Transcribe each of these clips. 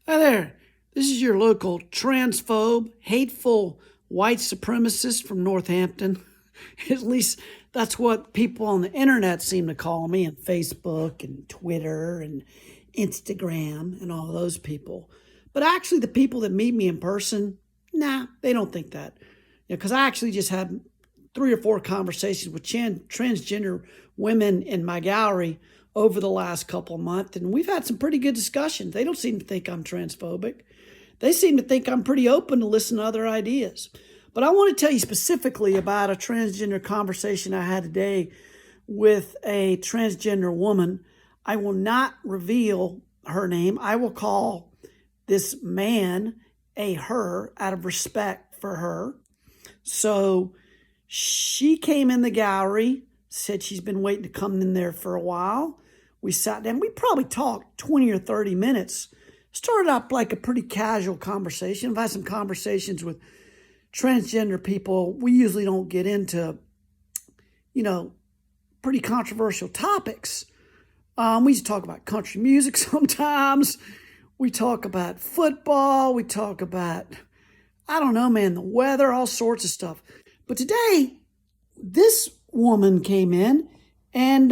Hi there. This is your local transphobe, hateful white supremacist from Northampton. At least that's what people on the internet seem to call me, and Facebook and Twitter and Instagram and all those people. But actually, the people that meet me in person, nah, they don't think that. Because I actually just had 3 or 4 conversations with transgender women in my gallery over the last couple of months, and we've had some pretty good discussions. They don't seem to think I'm transphobic. They seem to think I'm pretty open to listen to other ideas. But I want to tell you specifically about a transgender conversation I had today with a transgender woman. I will not reveal her name. I will call this man a her out of respect for her. So she came in the gallery, said she's been waiting to come in there for a while. We sat down. We probably talked 20 or 30 minutes. Started up like a pretty casual conversation. I've had some conversations with transgender people. We usually don't get into, pretty controversial topics. We used to talk about country music sometimes. We talk about football. We talk about, I don't know, man, the weather, all sorts of stuff. But today, this woman came in and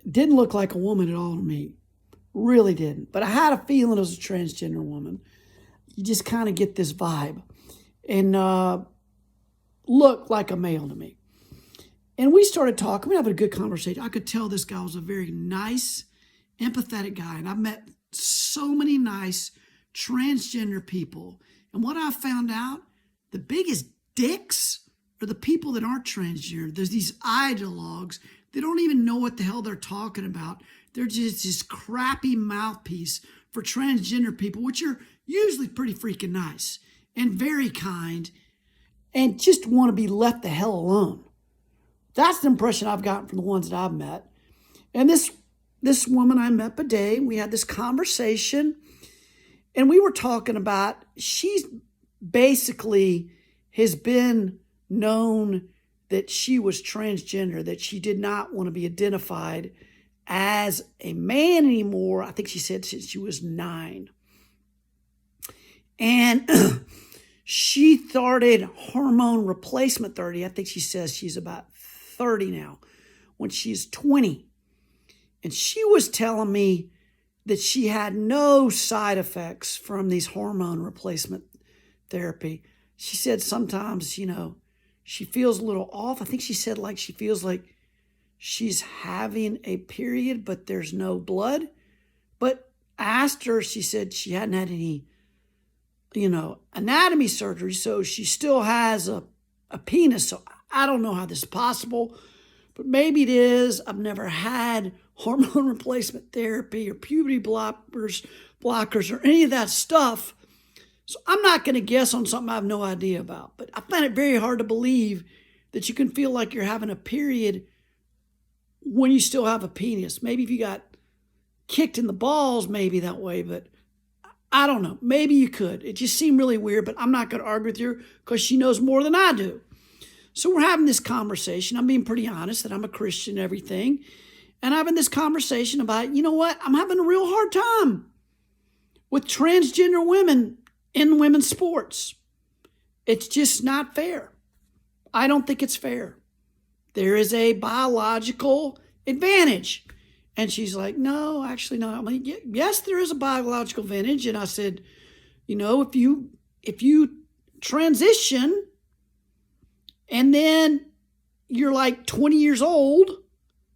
didn't look like a woman at all to me. Really didn't. But I had a feeling it was a transgender woman. You just kind of get this vibe. And looked like a male to me. And we started talking. We were having a good conversation. I could tell this guy was a very nice, empathetic guy. And I've met so many nice transgender people. And what I found out, the biggest dicks are the people that aren't transgender. There's these ideologues. They don't even know what the hell they're talking about. They're just this crappy mouthpiece for transgender people, which are usually pretty freaking nice and very kind and just want to be left the hell alone. That's the impression I've gotten from the ones that I've met. And this woman I met today, we had this conversation and we were talking about, she's basically has been known that she was transgender, that she did not want to be identified as a man anymore. I think she said since she was 9. And she started hormone replacement therapy. I think she says she's about 30 now, when she's 20. And she was telling me that she had no side effects from these hormone replacement therapy. She said sometimes, she feels a little off. I think she said like she feels like she's having a period, but there's no blood. But I asked her, she said she hadn't had any, anatomy surgery, so she still has a penis. So I don't know how this is possible, but maybe it is. I've never had hormone replacement therapy or puberty blockers or any of that stuff. So I'm not going to guess on something I have no idea about. But I find it very hard to believe that you can feel like you're having a period when you still have a penis. Maybe if you got kicked in the balls, maybe that way, but I don't know. Maybe you could. It just seemed really weird, but I'm not going to argue with her because she knows more than I do. So we're having this conversation. I'm being pretty honest that I'm a Christian and everything. And having this conversation about, you know what? I'm having a real hard time with transgender women in women's sports. It's just not fair. I don't think it's fair. There is a biological advantage. And she's like, no, actually, no. I'm like, yes, there is a biological advantage. And I said, if you transition and then you're like 20 years old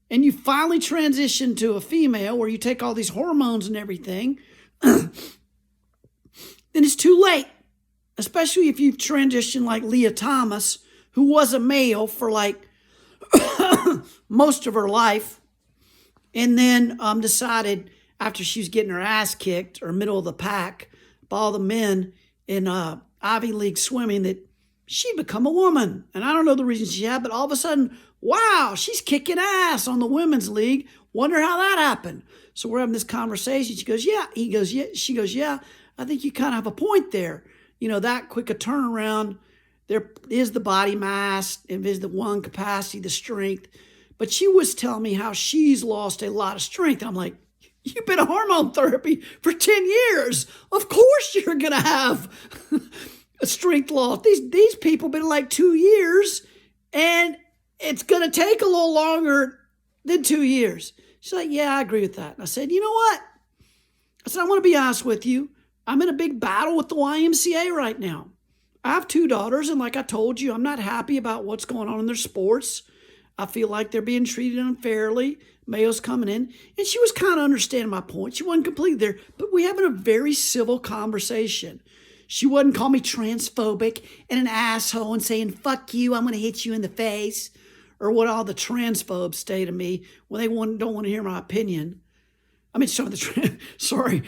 and you finally transition to a female where you take all these hormones and everything, then it's too late. Especially if you've transitioned like Leah Thomas, who was a male for like most of her life, and then decided after she was getting her ass kicked or middle of the pack by all the men in Ivy League swimming that she'd become a woman. And I don't know the reason she had, but all of a sudden, wow, she's kicking ass on the women's league. Wonder how that happened. So we're having this conversation. She goes, yeah. He goes, yeah. She goes, yeah, I think you kind of have a point there. That quick a turnaround, there is the body mass, and is the lung capacity, the strength. But she was telling me how she's lost a lot of strength. And I'm like, You've been on hormone therapy for 10 years. Of course you're going to have a strength loss. These people been like 2 years, and it's going to take a little longer than 2 years. She's like, yeah, I agree with that. And I said, you know what? I said, I want to be honest with you. I'm in a big battle with the YMCA right now. I have 2 daughters, and like I told you, I'm not happy about what's going on in their sports. I feel like they're being treated unfairly. Males coming in. And she was kind of understanding my point. She wasn't completely there, but we're having a very civil conversation. She wouldn't call me transphobic and an asshole and saying, fuck you, I'm going to hit you in the face, or what all the transphobes say to me when they don't want to hear my opinion. I mean, some of the, sorry,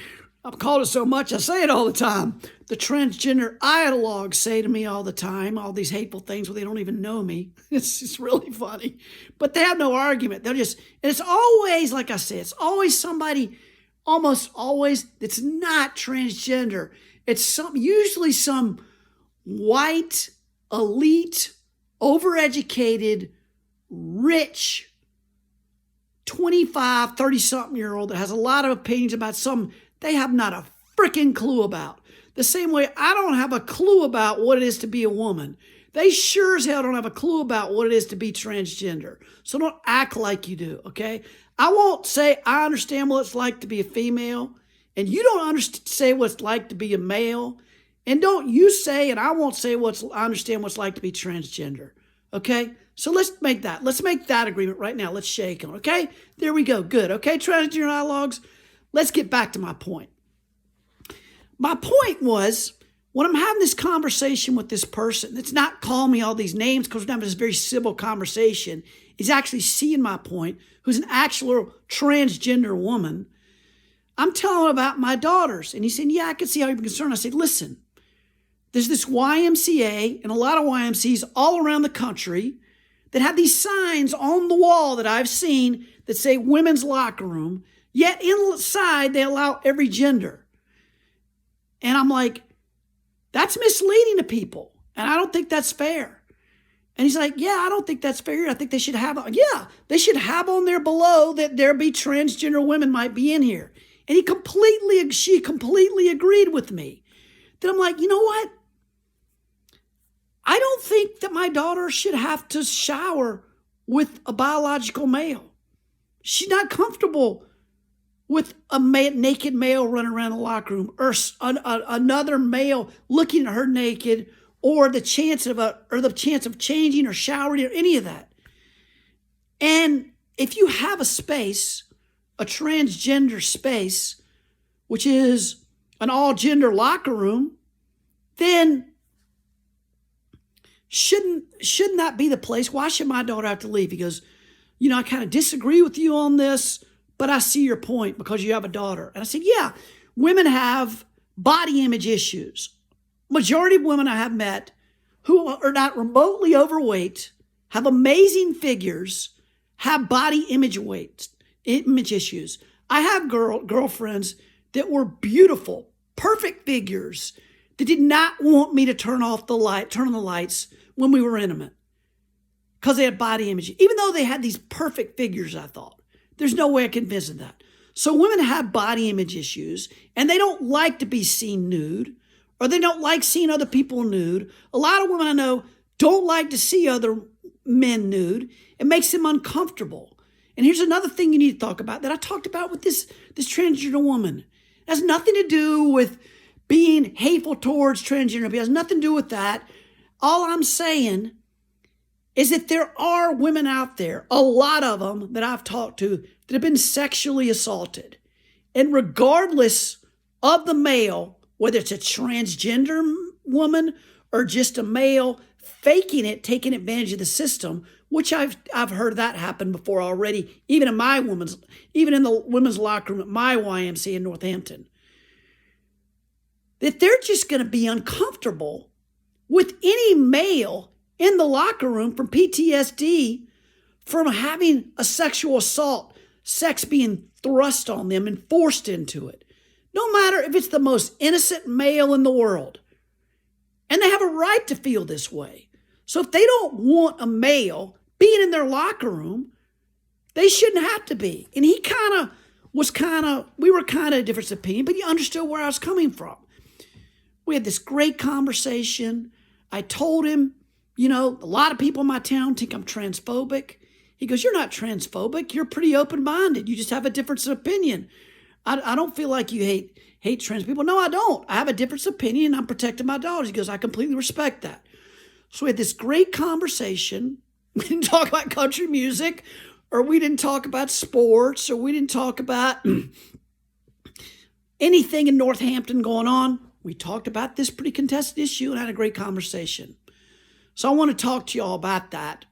I've called it so much, I say it all the time. The transgender ideologues say to me all the time, all these hateful things where they don't even know me. It's really funny. But they have no argument. They'll just, and it's always, like I said, it's always somebody, almost always, that's not transgender. It's usually some white, elite, overeducated, rich, 25, 30-something-year-old that has a lot of opinions about something they have not a freaking clue about. The same way I don't have a clue about what it is to be a woman. They sure as hell don't have a clue about what it is to be transgender. So don't act like you do, okay? I won't say I understand what it's like to be a female, and you don't say what it's like to be a male, and don't you say, and I won't say I understand what it's like to be transgender, okay? So let's make that agreement right now. Let's shake on, okay? There we go, good, okay, transgender ideologues? Let's get back to my point. My point was, when I'm having this conversation with this person, it's not calling me all these names because we're having this very civil conversation, is actually seeing my point, who's an actual transgender woman. I'm telling him about my daughters. And he's saying, yeah, I can see how you're concerned. I said, listen, there's this YMCA and a lot of YMCs all around the country that have these signs on the wall that I've seen that say women's locker room, yet inside they allow every gender. And I'm like, that's misleading to people. And I don't think that's fair. And he's like, yeah, I don't think that's fair. I think they should have, they should have on there below that there be transgender women might be in here. And she completely agreed with me. Then I'm like, you know what? I don't think that my daughter should have to shower with a biological male. She's not comfortable with a naked male running around the locker room, or another male looking at her naked, or the chance of changing or showering or any of that. And if you have a space, a transgender space, which is an all-gender locker room, then shouldn't that be the place? Why should my daughter have to leave? He goes, I kind of disagree with you on this, but I see your point because you have a daughter. And I said, yeah, women have body image issues. Majority of women I have met who are not remotely overweight, have amazing figures, have body image issues. I have girlfriends that were beautiful, perfect figures that did not want me to turn on the lights when we were intimate because they had body image, even though they had these perfect figures, I thought. There's no way I can visit that. So women have body image issues, and they don't like to be seen nude, or they don't like seeing other people nude. A lot of women I know don't like to see other men nude. It makes them uncomfortable. And here's another thing you need to talk about that I talked about with this transgender woman. It has nothing to do with being hateful towards transgender people. It has nothing to do with that. All I'm saying is that there are women out there, a lot of them that I've talked to, that have been sexually assaulted. And regardless of the male, whether it's a transgender woman or just a male faking it, taking advantage of the system, which I've heard that happen before already, even in the women's locker room at my YMCA in Northampton, that they're just going to be uncomfortable with any male in the locker room from PTSD from having a sexual assault, sex being thrust on them and forced into it. No matter if it's the most innocent male in the world. And they have a right to feel this way. So if they don't want a male being in their locker room, they shouldn't have to be. And he kind of we were kind of a difference of opinion, but he understood where I was coming from. We had this great conversation. I told him, a lot of people in my town think I'm transphobic. He goes, you're not transphobic. You're pretty open-minded. You just have a difference of opinion. I don't feel like you hate trans people. No, I don't. I have a difference of opinion. I'm protecting my daughters. He goes, I completely respect that. So we had this great conversation. We didn't talk about country music, or we didn't talk about sports, or we didn't talk about anything in Northampton going on. We talked about this pretty contested issue and had a great conversation. So I want to talk to you all about that.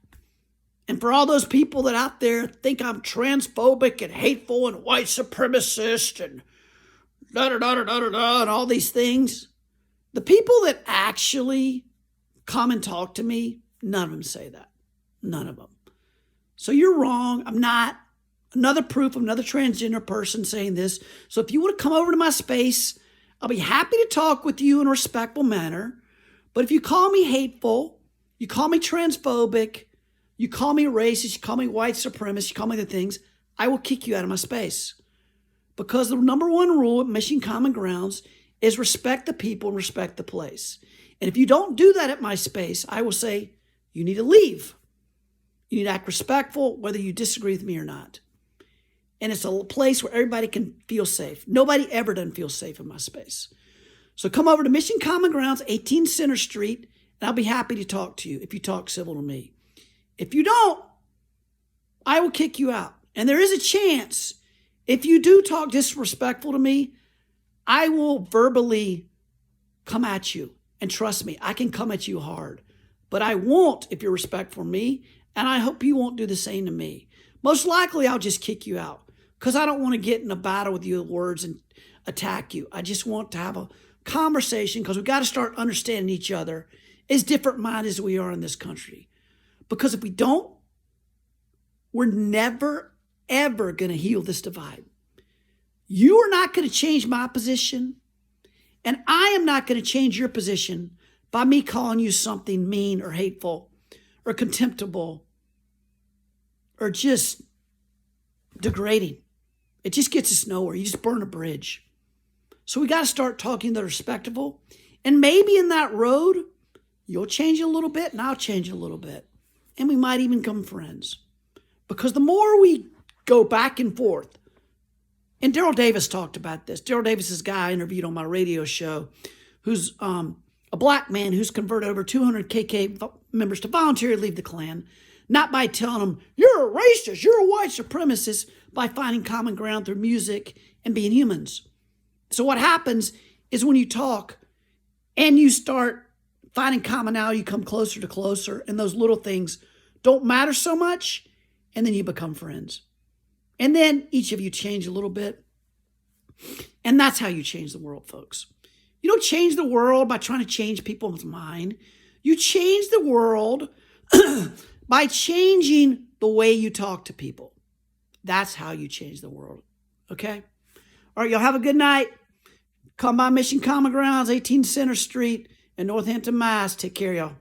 And for all those people that out there think I'm transphobic and hateful and white supremacist and da-da-da-da-da-da and all these things, the people that actually come and talk to me, none of them say that. None of them. So you're wrong. I'm not. Another proof of another transgender person saying this. So if you want to come over to my space, I'll be happy to talk with you in a respectful manner. But if you call me hateful, you call me transphobic, you call me racist, you call me white supremacist, you call me the things, I will kick you out of my space. Because the number one rule at Mission Common Grounds is respect the people and respect the place. And if you don't do that at my space, I will say, you need to leave. You need to act respectful, whether you disagree with me or not. And it's a place where everybody can feel safe. Nobody ever doesn't feel safe in my space. So come over to Mission Common Grounds, 18 Center Street, and I'll be happy to talk to you if you talk civil to me. If you don't, I will kick you out. And there is a chance, if you do talk disrespectful to me, I will verbally come at you. And trust me, I can come at you hard. But I won't if you're respectful for me, and I hope you won't do the same to me. Most likely, I'll just kick you out because I don't want to get in a battle with you with words and attack you. I just want to have a conversation because we've got to start understanding each other as different minded as we are in this country. Because if we don't, we're never, ever going to heal this divide. You are not going to change my position, and I am not going to change your position by me calling you something mean or hateful or contemptible or just degrading. It just gets us nowhere. You just burn a bridge. So we got to start talking that are respectable. And maybe in that road, you'll change a little bit and I'll change a little bit. And we might even become friends. Because the more we go back and forth, and Daryl Davis talked about this. Daryl Davis is a guy I interviewed on my radio show who's a black man who's converted over 200 KK members to voluntarily leave the Klan, not by telling them, you're a racist, you're a white supremacist, by finding common ground through music and being humans. So what happens is when you talk and you start finding commonality, you come closer to closer, and those little things don't matter so much, and then you become friends. And then each of you change a little bit. And that's how you change the world, folks. You don't change the world by trying to change people's mind. You change the world by changing the way you talk to people. That's how you change the world. Okay? All right, y'all have a good night. Come by Mission Common Grounds, 18 Center Street in Northampton, Mass. Take care, y'all.